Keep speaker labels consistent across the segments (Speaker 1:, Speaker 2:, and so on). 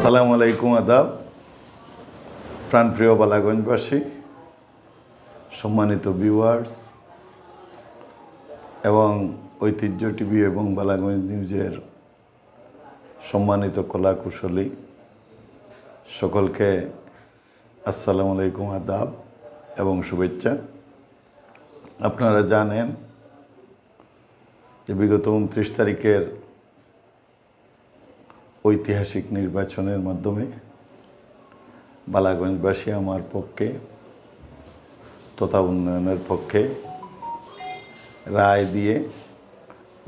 Speaker 1: আসসালামু আলাইকুম, আদাব। প্রাণপ্রিয় বালাগঞ্জবাসী, সম্মানিত ভিউয়ার্স এবং ঐতিহ্য টিভি এবং বালাগঞ্জ নিউজের সম্মানিত কলাকুশলী সকলকে আসসালামু আলাইকুম, আদাব এবং শুভেচ্ছা। আপনারা জানেন যে বিগত 29 তারিখের ঐতিহাসিক নির্বাচনের মাধ্যমে বালাগঞ্জবাসী আমার পক্ষে তথা উন্নয়নের পক্ষে রায় দিয়ে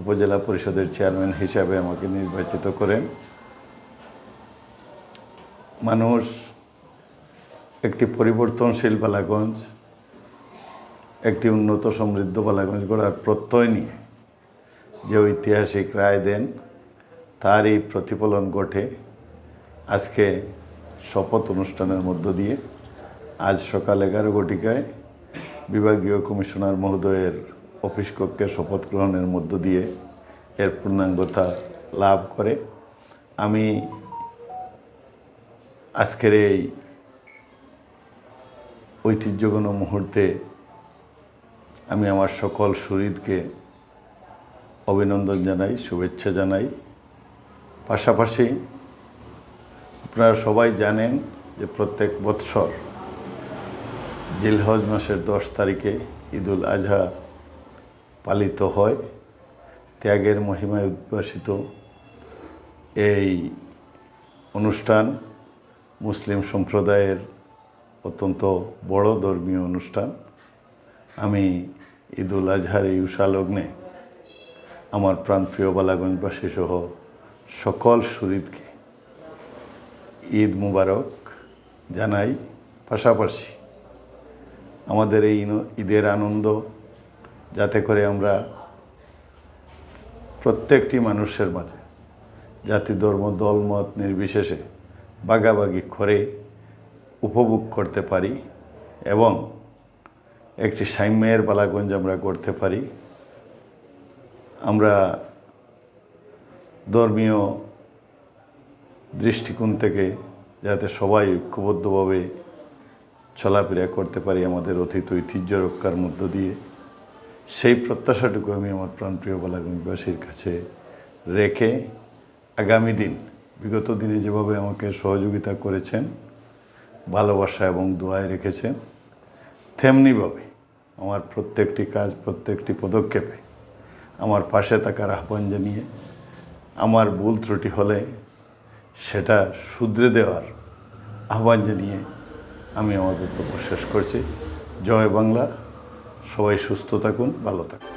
Speaker 1: উপজেলা পরিষদের চেয়ারম্যান হিসাবে আমাকে নির্বাচিত করেন। মানুষ একটি পরিবর্তনশীল বালাগঞ্জ, একটি উন্নত সমৃদ্ধ বালাগঞ্জ গড়ার প্রত্যয় নিয়ে যে ঐতিহাসিক রায় দেন, তারই প্রতিফলন ঘটে আজকে শপথ অনুষ্ঠানের মধ্য দিয়ে। আজ সকাল 11 ঘটিকায় বিভাগীয় কমিশনার মহোদয়ের অফিস কক্ষে শপথ গ্রহণের মধ্য দিয়ে এর পূর্ণাঙ্গতা লাভ করে। আমি আজকের এই ঐতিহ্যঘন মুহূর্তে আমি আমার সকল শহীদকে অভিনন্দন জানাই, শুভেচ্ছা জানাই। পাশাপাশি আপনারা সবাই জানেন যে প্রত্যেক বৎসর জিলহজ মাসের 10 তারিখে ঈদুল আজহা পালিত হয়। ত্যাগের মহিমায় উদ্ভাসিত এই অনুষ্ঠান মুসলিম সম্প্রদায়ের অত্যন্ত বড় ধর্মীয় অনুষ্ঠান। আমি ঈদুল আজহার এই উষালগ্নে আমার প্রাণপ্রিয় বালাগঞ্জবাসী সহ সকল শহীদকে ঈদ মুবারক জানাই। পাশাপাশি আমাদের এই ঈদের আনন্দ যাতে করে আমরা প্রত্যেকটি মানুষের মাঝে জাতি ধর্ম দলমত নির্বিশেষে ভাগাভাগি করে উপভোগ করতে পারি এবং একটি সাম্যের বালাগঞ্জ আমরা করতে পারি। আমরা ধর্মীয় দৃষ্টিকোণ থেকে যাতে সবাই ঐক্যবদ্ধভাবে চলাফেরা করতে পারি আমাদের অতীত ঐতিহ্য রক্ষার মধ্য দিয়ে, সেই প্রত্যাশাটুকু আমি আমার প্রাণপ্রিয় বালাগঞ্জবাসীর কাছে রেখে আগামী দিন বিগত দিনে যেভাবে আমাকে সহযোগিতা করেছেন, ভালোবাসা এবং দোয়ায় রেখেছেন, তেমনিভাবে আমার প্রত্যেকটি কাজ প্রত্যেকটি পদক্ষেপে আমার পাশে থাকার আহ্বান জানিয়ে আমার ভুল ত্রুটি হলে সেটা শুধরে দেওয়ার আহ্বান জানিয়ে আমি আমার বক্তব্য শেষ করছি। জয় বাংলা। সবাই সুস্থ থাকুন, ভালো থাকুন।